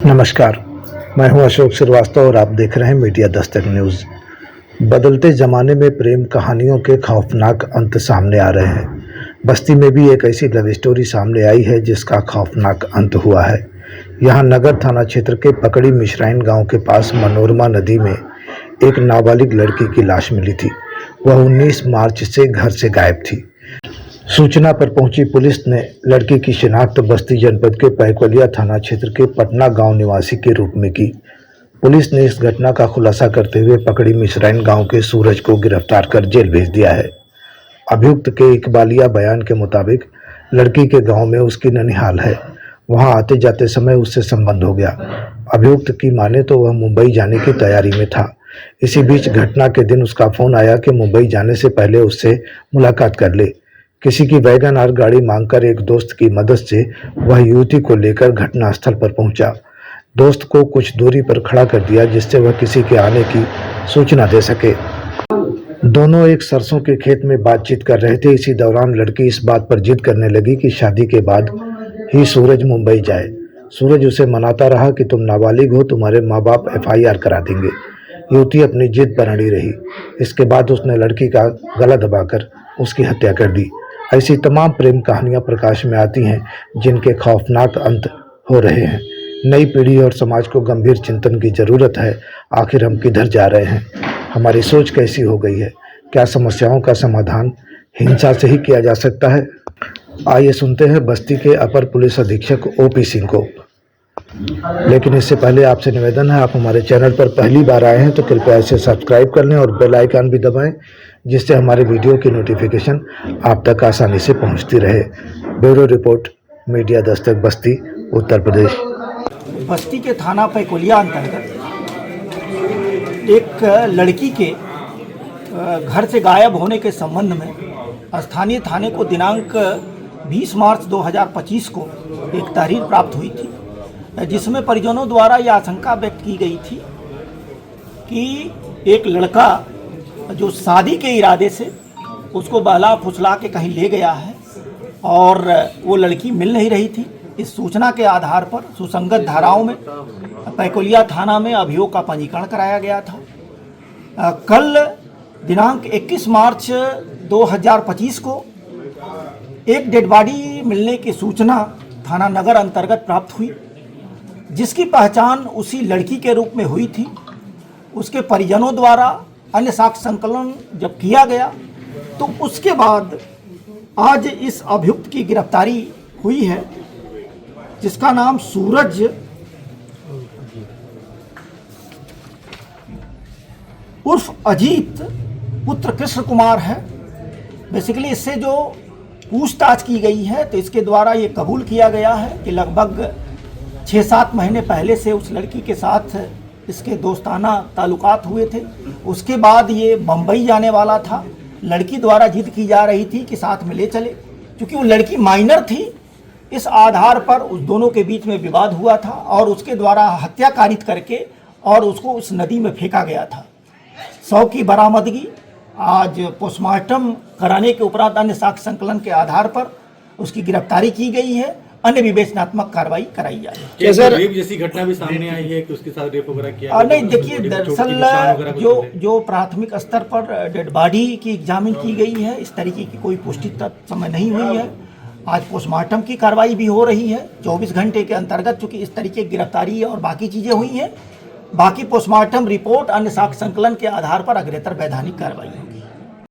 नमस्कार, मैं हूं अशोक श्रीवास्तव और आप देख रहे हैं मीडिया दस्तक न्यूज़। बदलते ज़माने में प्रेम कहानियों के खौफनाक अंत सामने आ रहे हैं। बस्ती में भी एक ऐसी लव स्टोरी सामने आई है जिसका खौफनाक अंत हुआ है। यहां नगर थाना क्षेत्र के पकड़ी मिश्राइन गांव के पास मनोरमा नदी में एक नाबालिग लड़की की लाश मिली थी। वह 19 मार्च से घर से गायब थी। सूचना पर पहुंची पुलिस ने लड़की की शिनाख्त बस्ती जनपद के पैकोलिया थाना क्षेत्र के पटना गांव निवासी के रूप में की। पुलिस ने इस घटना का खुलासा करते हुए पकड़ी मिश्राइन गांव के सूरज को गिरफ्तार कर जेल भेज दिया है। अभियुक्त के इकबालिया बयान के मुताबिक लड़की के गांव में उसकी ननिहाल है। वहां आते जाते समय उससे संबंध हो गया। अभियुक्त की माने तो वह मुंबई जाने की तैयारी में था। इसी बीच घटना के दिन उसका फोन आया कि मुंबई जाने से पहले उससे मुलाकात कर ले। किसी की वैगन आर गाड़ी मांगकर एक दोस्त की मदद से वह युवती को लेकर घटनास्थल पर पहुंचा। दोस्त को कुछ दूरी पर खड़ा कर दिया जिससे वह किसी के आने की सूचना दे सके। दोनों एक सरसों के खेत में बातचीत कर रहे थे। इसी दौरान लड़की इस बात पर जिद करने लगी कि शादी के बाद ही सूरज मुंबई जाए। सूरज उसे मनाता रहा कि तुम नाबालिग हो, तुम्हारे माँ बाप FIR करा देंगे। युवती अपनी जिद पर अड़ी रही। इसके बाद उसने लड़की का गला दबाकर उसकी हत्या कर दी। ऐसी तमाम प्रेम कहानियां प्रकाश में आती हैं जिनके खौफनाक अंत हो रहे हैं। नई पीढ़ी और समाज को गंभीर चिंतन की जरूरत है। आखिर हम किधर जा रहे हैं? हमारी सोच कैसी हो गई है? क्या समस्याओं का समाधान हिंसा से ही किया जा सकता है? आइए सुनते हैं बस्ती के अपर पुलिस अधीक्षक OP सिंह को। लेकिन इससे पहले आपसे निवेदन है, आप हमारे चैनल पर पहली बार आए हैं तो कृपया इसे सब्सक्राइब कर लें और बेल आइकन भी दबाएं, जिससे हमारे वीडियो की नोटिफिकेशन आप तक आसानी से पहुंचती रहे। ब्यूरो रिपोर्ट, मीडिया दस्तक, बस्ती, उत्तर प्रदेश। बस्ती के थाना पैकोलिया अंतर्गत एक लड़की के घर से गायब होने के संबंध में स्थानीय थाने को दिनांक 20 मार्च 2025 को एक तहरीर प्राप्त हुई थी, जिसमें परिजनों द्वारा यह आशंका व्यक्त की गई थी कि एक लड़का जो शादी के इरादे से उसको बहला फुसला के कहीं ले गया है और वो लड़की मिल नहीं रही थी। इस सूचना के आधार पर सुसंगत धाराओं में पैकोलिया थाना में अभियोग का पंजीकरण कराया गया था। कल दिनांक 21 मार्च 2025 को एक डेड बॉडी मिलने की सूचना थाना नगर अंतर्गत प्राप्त हुई, जिसकी पहचान उसी लड़की के रूप में हुई थी। उसके परिजनों द्वारा अन्य साक्ष्य संकलन जब किया गया तो उसके बाद आज इस अभियुक्त की गिरफ्तारी हुई है, जिसका नाम सूरज उर्फ अजीत पुत्र कृष्ण कुमार है। बेसिकली इससे जो पूछताछ की गई है तो इसके द्वारा ये कबूल किया गया है कि लगभग 6-7 महीने पहले से उस लड़की के साथ इसके दोस्ताना ताल्लुकात हुए थे। उसके बाद ये मुंबई जाने वाला था। लड़की द्वारा जिद की जा रही थी कि साथ में ले चले, क्योंकि वो लड़की माइनर थी। इस आधार पर उस दोनों के बीच में विवाद हुआ था और उसके द्वारा हत्या कारित करके और उसको उस नदी में फेंका गया था। शव की बरामदगी आज पोस्टमार्टम कराने के उपरांत अन्य साक्ष्य संकलन के आधार पर उसकी गिरफ्तारी की गई है। अन्य विवेचनात्मक कार्रवाई कराई जा रही है। रेप जैसी घटना भी सामने आई है कि उसके साथ रेप वगैरह किया? नहीं, देखिए, दरअसल जो प्राथमिक स्तर पर डेड बॉडी की एग्जामिन की गई है, इस तरीके की कोई पुष्टि तक समय नहीं हुई है। आज पोस्टमार्टम की कार्रवाई भी हो रही है 24 घंटे के अंतर्गत, चूँकि इस तरीके की गिरफ्तारी और बाकी चीज़ें हुई हैं। बाकी पोस्टमार्टम रिपोर्ट अन्य साक्ष्य संकलन के आधार पर अग्रेतर वैधानिक कार्रवाई होगी।